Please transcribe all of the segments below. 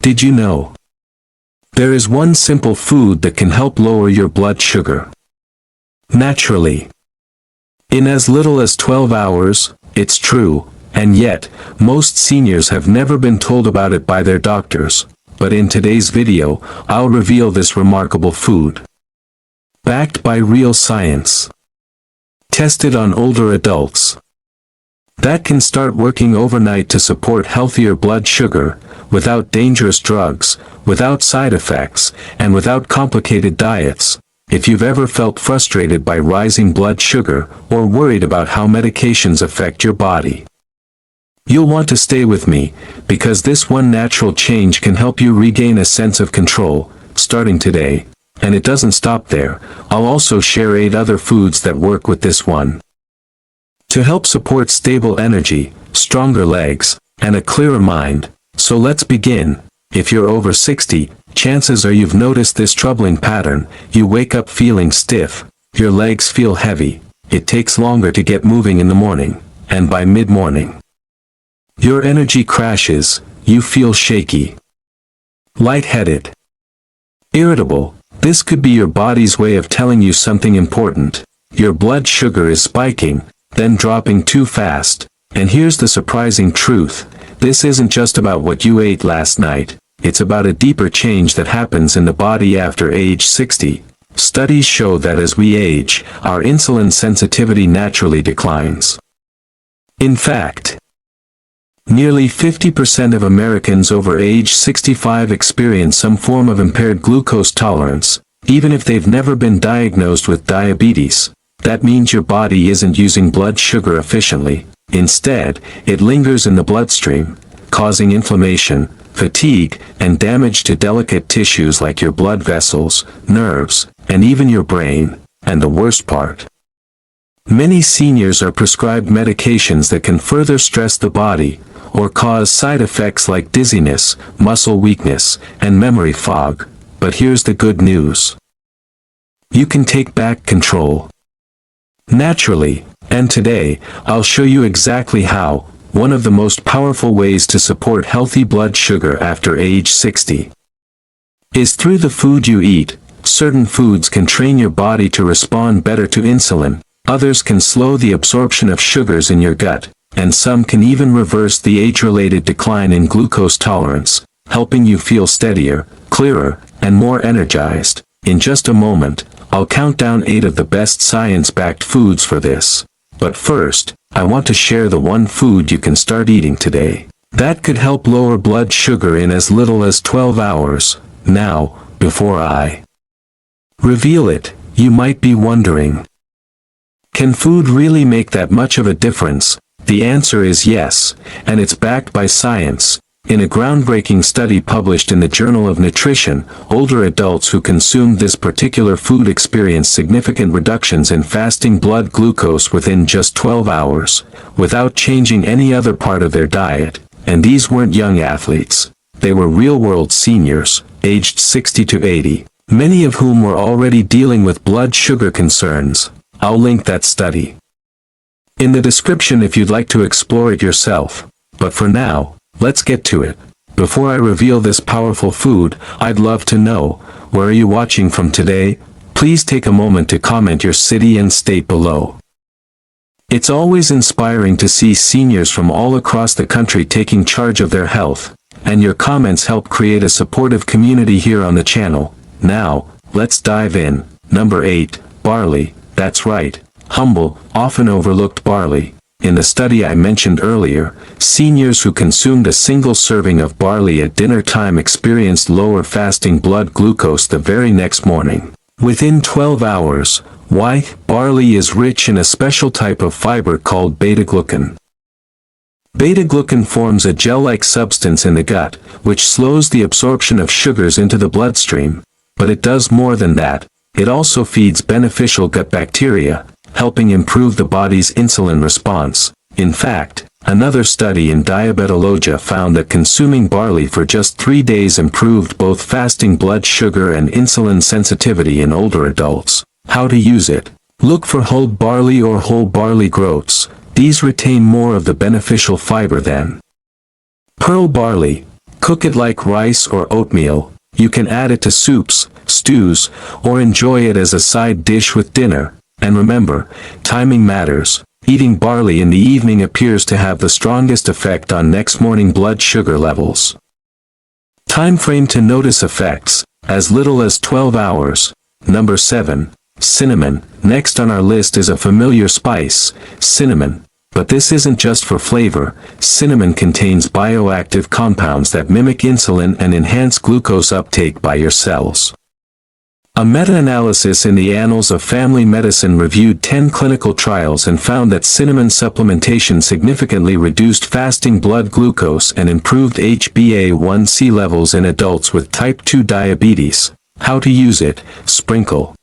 Did you know? There is one simple food that can help lower your blood sugar. Naturally. In as little as 12 hours, it's true, and yet, most seniors have never been told about it by their doctors. But in today's video, I'll reveal this remarkable food. Backed by real science. Tested on older adults. That can start working overnight to support healthier blood sugar, without dangerous drugs, without side effects, and without complicated diets. If you've ever felt frustrated by rising blood sugar, or worried about how medications affect your body, you'll want to stay with me, because this one natural change can help you regain a sense of control, starting today. And it doesn't stop there. I'll also share 8 other foods that work with this one. To help support stable energy, stronger legs, and a clearer mind. So let's begin. If you're over 60, chances are you've noticed this troubling pattern. You wake up feeling stiff, your legs feel heavy, it takes longer to get moving in the morning, and by mid-morning, your energy crashes, you feel shaky, lightheaded, irritable. This could be your body's way of telling you something important. Your blood sugar is spiking, then dropping too fast. And here's the surprising truth. This isn't just about what you ate last night. It's about a deeper change that happens in the body after age 60. Studies show that as we age, our insulin sensitivity naturally declines. In fact, nearly 50% of Americans over age 65 experience some form of impaired glucose tolerance, even if they've never been diagnosed with diabetes. That means your body isn't using blood sugar efficiently. Instead, it lingers in the bloodstream, causing inflammation, fatigue, and damage to delicate tissues like your blood vessels, nerves, and even your brain. And the worst part, many seniors are prescribed medications that can further stress the body, or cause side effects like dizziness, muscle weakness, and memory fog. But here's the good news. You can take back control. Naturally, and today, I'll show you exactly how. One of the most powerful ways to support healthy blood sugar after age 60 is through the food you eat. Certain foods can train your body to respond better to insulin, others can slow the absorption of sugars in your gut, and some can even reverse the age-related decline in glucose tolerance, helping you feel steadier, clearer, and more energized. In just a moment, I'll count down 8 of the best science-backed foods for this. But first, I want to share the one food you can start eating today that could help lower blood sugar in as little as 12 hours. Now, before I reveal it, you might be wondering, can food really make that much of a difference? The answer is yes, and it's backed by science. In a groundbreaking study published in the Journal of Nutrition, older adults who consumed this particular food experienced significant reductions in fasting blood glucose within just 12 hours, without changing any other part of their diet. And these weren't young athletes. They were real-world seniors, aged 60 to 80, many of whom were already dealing with blood sugar concerns. I'll link that study in the description if you'd like to explore it yourself. But for now, let's get to it. Before I reveal this powerful food, I'd love to know, where are you watching from today? Please take a moment to comment your city and state below. It's always inspiring to see seniors from all across the country taking charge of their health, and your comments help create a supportive community here on the channel. Now, let's dive in. Number 8, barley. That's right, humble, often overlooked barley. In the study I mentioned earlier, seniors who consumed a single serving of barley at dinner time experienced lower fasting blood glucose the very next morning, within 12 hours. Why? Barley is rich in a special type of fiber called beta-glucan. Beta-glucan forms a gel-like substance in the gut, which slows the absorption of sugars into the bloodstream. But it does more than that. It also feeds beneficial gut bacteria, helping improve the body's insulin response. In fact, another study in Diabetologia found that consuming barley for just 3 days improved both fasting blood sugar and insulin sensitivity in older adults. How to use it? Look for whole barley or whole barley groats. These retain more of the beneficial fiber than pearl barley. Cook it like rice or oatmeal. You can add it to soups, stews, or enjoy it as a side dish with dinner. And remember, timing matters. Eating barley in the evening appears to have the strongest effect on next morning blood sugar levels. Time frame to notice effects, as little as 12 hours. Number 7. Cinnamon. Next on our list is a familiar spice, cinnamon. But this isn't just for flavor. Cinnamon contains bioactive compounds that mimic insulin and enhance glucose uptake by your cells. A meta-analysis in the Annals of Family Medicine reviewed 10 clinical trials and found that cinnamon supplementation significantly reduced fasting blood glucose and improved HbA1c levels in adults with type 2 diabetes. How to use it: sprinkle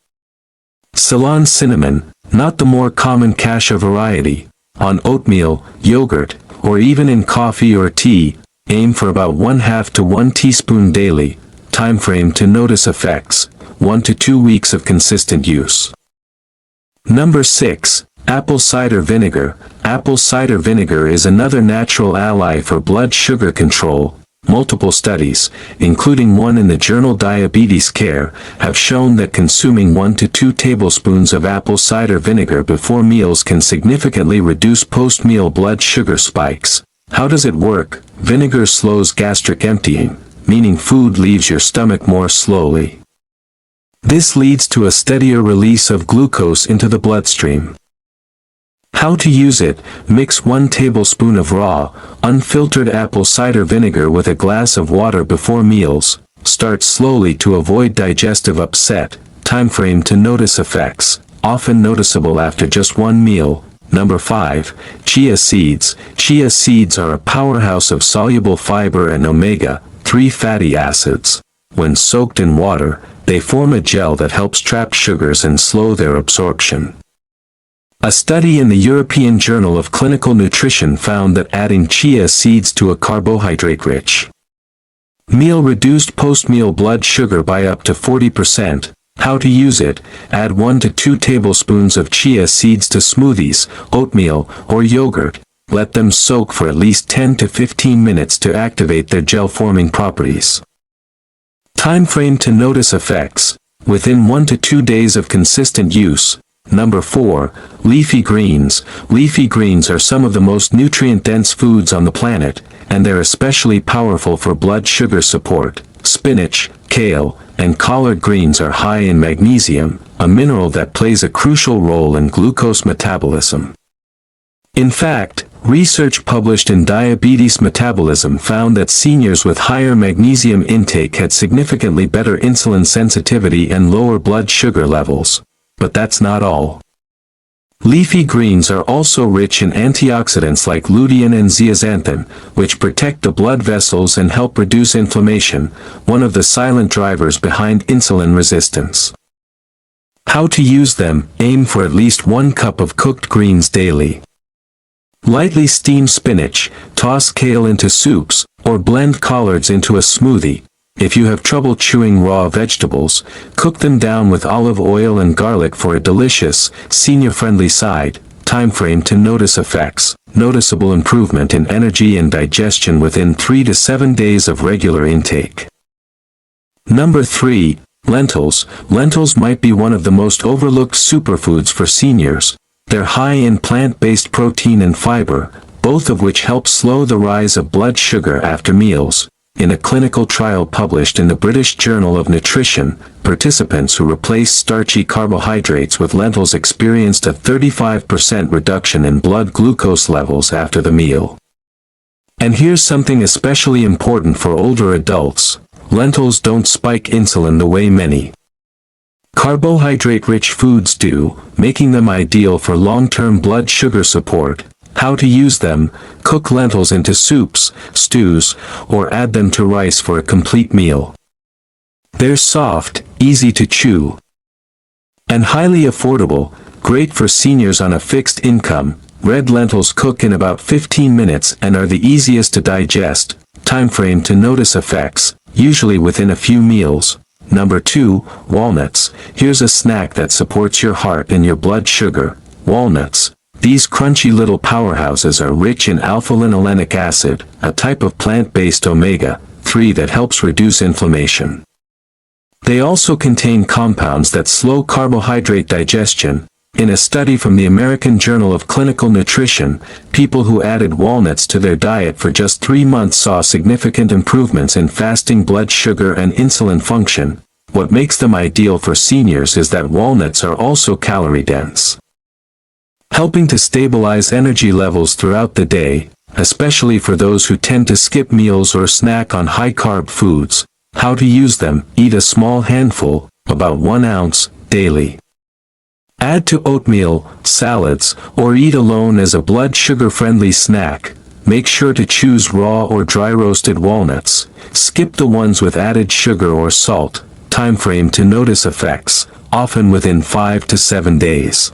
Ceylon cinnamon, not the more common cassia variety, on oatmeal, yogurt, or even in coffee or tea. Aim for about 1/2 to 1 teaspoon daily. Time frame to notice effects: 1 to 2 weeks of consistent use. Number 6. Apple cider vinegar. Apple cider vinegar is another natural ally for blood sugar control. Multiple studies, including one in the journal Diabetes Care, have shown that consuming 1 to 2 tablespoons of apple cider vinegar before meals can significantly reduce post-meal blood sugar spikes. How does it work? Vinegar slows gastric emptying, meaning food leaves your stomach more slowly. This leads to a steadier release of glucose into the bloodstream. How to use it: mix 1 tablespoon of raw, unfiltered apple cider vinegar with a glass of water before meals. Start slowly to avoid digestive upset. Time frame to notice effects: often noticeable after just 1 meal. Number 5. Chia seeds. Chia seeds are a powerhouse of soluble fiber and omega-3 fatty acids. When soaked in water, they form a gel that helps trap sugars and slow their absorption. A study in the European Journal of Clinical Nutrition found that adding chia seeds to a carbohydrate-rich meal reduced post-meal blood sugar by up to 40%. How to use it: add 1 to 2 tablespoons of chia seeds to smoothies, oatmeal, or yogurt. Let them soak for at least 10 to 15 minutes to activate their gel-forming properties. Time frame to notice effects: within 1 to 2 days of consistent use. Number 4. Leafy greens. Leafy greens are some of the most nutrient-dense foods on the planet, and they're especially powerful for blood sugar support. Spinach, kale, and collard greens are high in magnesium, a mineral that plays a crucial role in glucose metabolism. In fact, research published in Diabetes Metabolism found that seniors with higher magnesium intake had significantly better insulin sensitivity and lower blood sugar levels. But that's not all. Leafy greens are also rich in antioxidants like lutein and zeaxanthin, which protect the blood vessels and help reduce inflammation, one of the silent drivers behind insulin resistance. How to use them: aim for at least 1 cup of cooked greens daily. Lightly steam spinach, toss kale into soups, or blend collards into a smoothie. If you have trouble chewing raw vegetables, cook them down with olive oil and garlic for a delicious, senior-friendly side. Time frame to notice effects: noticeable improvement in energy and digestion within 3 to 7 days of regular intake. Number 3. Lentils. Lentils might be one of the most overlooked superfoods for seniors. They're high in plant-based protein and fiber, both of which help slow the rise of blood sugar after meals. In a clinical trial published in the British Journal of Nutrition, participants who replaced starchy carbohydrates with lentils experienced a 35% reduction in blood glucose levels after the meal. And here's something especially important for older adults: lentils don't spike insulin the way many carbohydrate-rich foods do, making them ideal for long-term blood sugar support. How to use them: cook lentils into soups, stews, or add them to rice for a complete meal. They're soft, easy to chew, and highly affordable, great for seniors on a fixed income. Red lentils cook in about 15 minutes and are the easiest to digest. Time frame to notice effects: usually within a few meals. Number 2. Walnuts. Here's a snack that supports your heart and your blood sugar. Walnuts. These crunchy little powerhouses are rich in alpha-linolenic acid, a type of plant-based omega-3 omega-3 that helps reduce inflammation. They also contain compounds that slow carbohydrate digestion. In a study from the American Journal of Clinical Nutrition, people who added walnuts to their diet for just 3 months saw significant improvements in fasting blood sugar and insulin function. What makes them ideal for seniors is that walnuts are also calorie-dense, helping to stabilize energy levels throughout the day, especially for those who tend to skip meals or snack on high-carb foods. How to use them: eat a small handful, about 1 ounce, daily. Add to oatmeal, salads, or eat alone as a blood sugar-friendly snack. Make sure to choose raw or dry-roasted walnuts. Skip the ones with added sugar or salt. Time frame to notice effects, often within 5 to 7 days.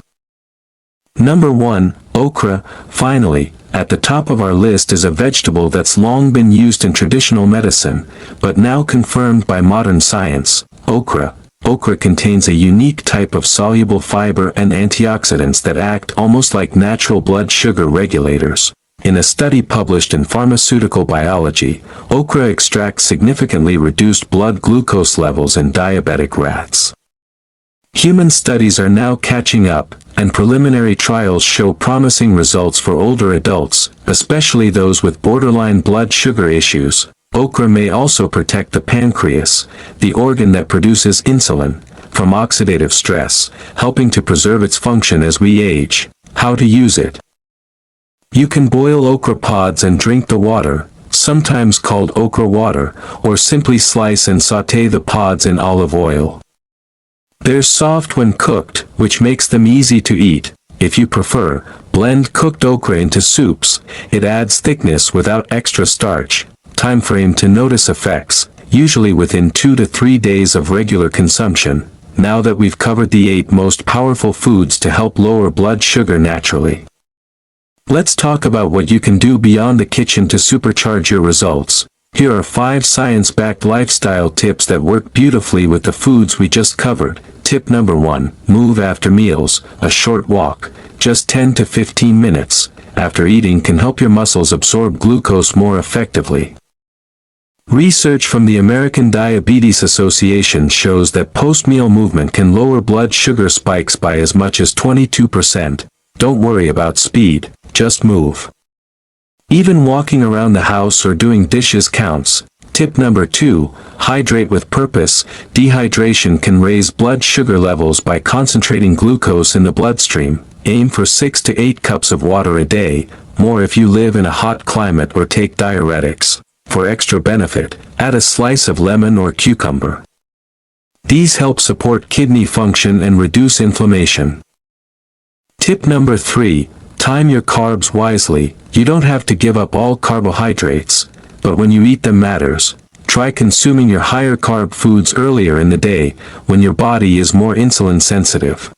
Number 1, okra. Finally, at the top of our list is a vegetable that's long been used in traditional medicine, but now confirmed by modern science: okra. Okra contains a unique type of soluble fiber and antioxidants that act almost like natural blood sugar regulators. In a study published in Pharmaceutical Biology, okra extract significantly reduced blood glucose levels in diabetic rats. Human studies are now catching up, and preliminary trials show promising results for older adults, especially those with borderline blood sugar issues. Okra may also protect the pancreas, the organ that produces insulin, from oxidative stress, helping to preserve its function as we age. How to use it: you can boil okra pods and drink the water, sometimes called okra water, or simply slice and sauté the pods in olive oil. They're soft when cooked, which makes them easy to eat. If you prefer, blend cooked okra into soups. It adds thickness without extra starch. Time frame to notice effects, usually within 2 to 3 days of regular consumption. Now that we've covered the 8 most powerful foods to help lower blood sugar naturally, let's talk about what you can do beyond the kitchen to supercharge your results. Here are 5 science-backed lifestyle tips that work beautifully with the foods we just covered. Tip number 1, move after meals. A short walk, just 10 to 15 minutes, after eating can help your muscles absorb glucose more effectively. Research from the American Diabetes Association shows that post-meal movement can lower blood sugar spikes by as much as 22%. Don't worry about speed, just move. Even walking around the house or doing dishes counts. Tip number 2, hydrate with purpose. Dehydration can raise blood sugar levels by concentrating glucose in the bloodstream. Aim for 6 to 8 cups of water a day, more if you live in a hot climate or take diuretics. For extra benefit, add a slice of lemon or cucumber. These help support kidney function and reduce inflammation. Tip number 3, time your carbs wisely. You don't have to give up all carbohydrates, but when you eat them matters. Try consuming your higher carb foods earlier in the day, when your body is more insulin sensitive.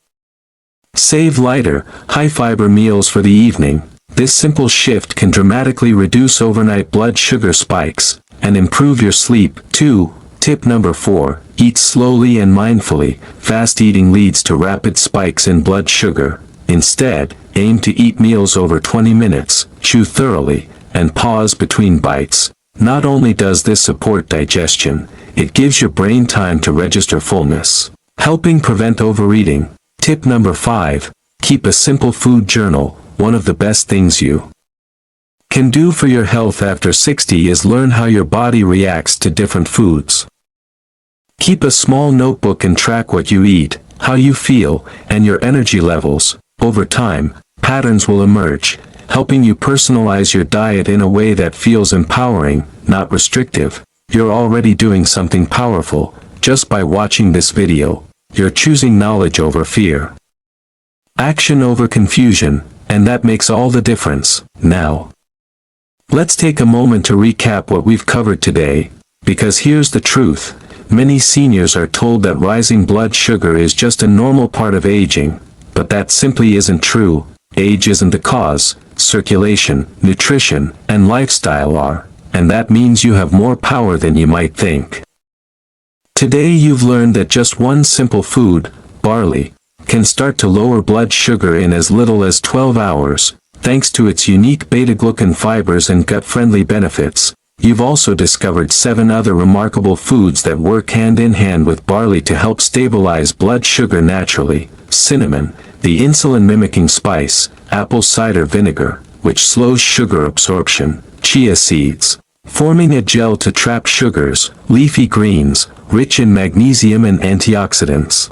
Save lighter, high-fiber meals for the evening. This simple shift can dramatically reduce overnight blood sugar spikes, and improve your sleep, too. Tip number 4, eat slowly and mindfully. Fast eating leads to rapid spikes in blood sugar. Instead, aim to eat meals over 20 minutes, chew thoroughly, and pause between bites. Not only does this support digestion, it gives your brain time to register fullness, helping prevent overeating. Tip number 5, keep a simple food journal. One of the best things you can do for your health after 60 is learn how your body reacts to different foods. Keep a small notebook and track what you eat, how you feel, and your energy levels. Over time, patterns will emerge, helping you personalize your diet in a way that feels empowering, not restrictive. You're already doing something powerful, just by watching this video. You're choosing knowledge over fear, action over confusion, and that makes all the difference. Now, let's take a moment to recap what we've covered today, because here's the truth. Many seniors are told that rising blood sugar is just a normal part of aging, but that simply isn't true. Age isn't the cause, circulation, nutrition, and lifestyle are, and that means you have more power than you might think. Today you've learned that just one simple food, barley, can start to lower blood sugar in as little as 12 hours, thanks to its unique beta-glucan fibers and gut-friendly benefits. you've also discovered 7 other remarkable foods that work hand in hand with barley to help stabilize blood sugar naturally: cinnamon, the insulin-mimicking spice; apple cider vinegar, which slows sugar absorption; chia seeds, forming a gel to trap sugars; leafy greens, rich in magnesium and antioxidants;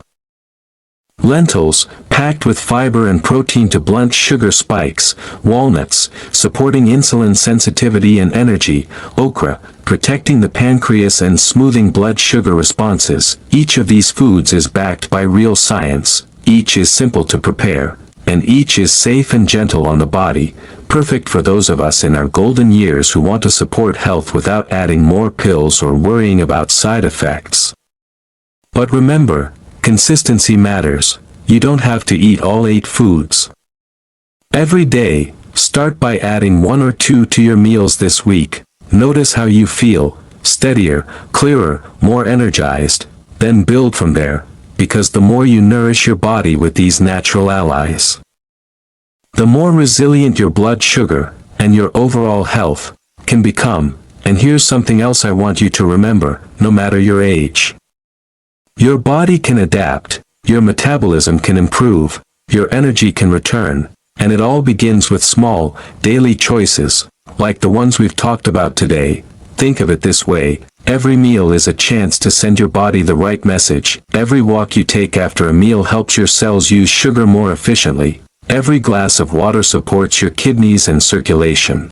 lentils, packed with fiber and protein to blunt sugar spikes; walnuts, supporting insulin sensitivity and energy; okra, protecting the pancreas and smoothing blood sugar responses. Each of these foods is backed by real science, each is simple to prepare, and each is safe and gentle on the body, perfect for those of us in our golden years who want to support health without adding more pills or worrying about side effects. But remember, consistency matters. You don't have to eat all 8 foods every day. Start by adding 1 or 2 to your meals this week. Notice how you feel: steadier, clearer, more energized. Then build from there, because the more you nourish your body with these natural allies, the more resilient your blood sugar and your overall health can become. And here's something else I want you to remember: no matter your age, your body can adapt, your metabolism can improve, your energy can return, and it all begins with small, daily choices, like the ones we've talked about today. Think of it this way: every meal is a chance to send your body the right message. Every walk you take after a meal helps your cells use sugar more efficiently. Every glass of water supports your kidneys and circulation.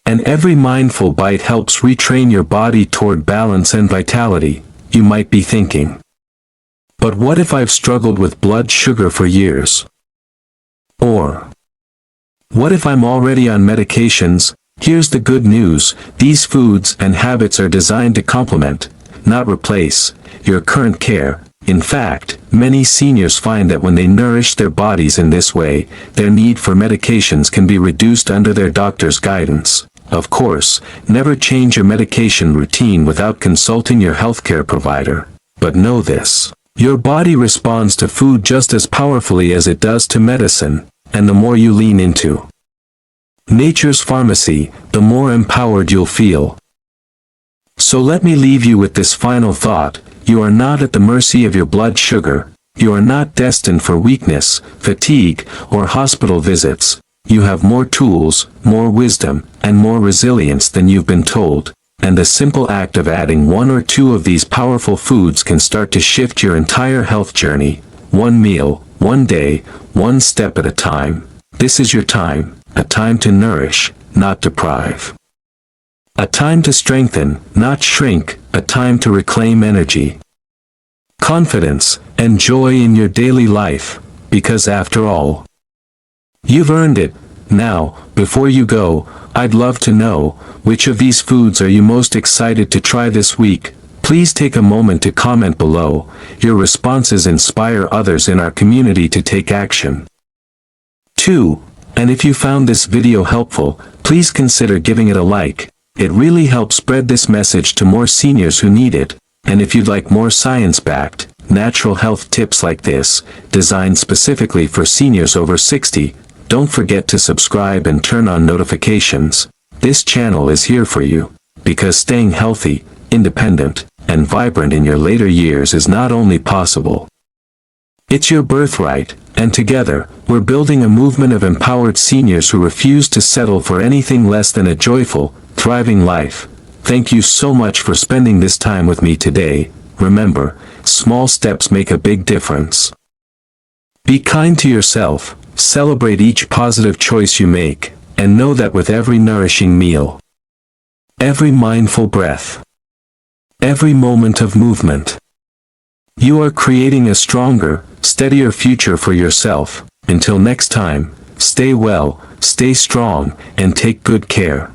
And every mindful bite helps retrain your body toward balance and vitality. You might be thinking, but what if I've struggled with blood sugar for years? Or, what if I'm already on medications? Here's the good news: these foods and habits are designed to complement, not replace, your current care. In fact, many seniors find that when they nourish their bodies in this way, their need for medications can be reduced under their doctor's guidance. Of course, never change your medication routine without consulting your healthcare provider. But know this: your body responds to food just as powerfully as it does to medicine, and the more you lean into nature's pharmacy, the more empowered you'll feel. So let me leave you with this final thought: you are not at the mercy of your blood sugar. You are not destined for weakness, fatigue, or hospital visits. You have more tools, more wisdom, and more resilience than you've been told. And the simple act of adding 1 or 2 of these powerful foods can start to shift your entire health journey. One meal, one day, one step at a time. This is your time, a time to nourish, not deprive. A time to strengthen, not shrink, a time to reclaim energy, confidence, and joy in your daily life, because after all, you've earned it. Now, before you go, I'd love to know, which of these foods are you most excited to try this week? Please take a moment to comment below. Your responses inspire others in our community to take action. 2. And if you found this video helpful, please consider giving it a like. It really helps spread this message to more seniors who need it. And if you'd like more science-backed, natural health tips like this, designed specifically for seniors over 60, don't forget to subscribe and turn on notifications. This channel is here for you, because staying healthy, independent, and vibrant in your later years is not only possible, it's your birthright. And together, we're building a movement of empowered seniors who refuse to settle for anything less than a joyful, thriving life. Thank you so much for spending this time with me today. Remember, small steps make a big difference. Be kind to yourself, celebrate each positive choice you make, and know that with every nourishing meal, every mindful breath, every moment of movement, you are creating a stronger, steadier future for yourself. Until next time, stay well, stay strong, and take good care.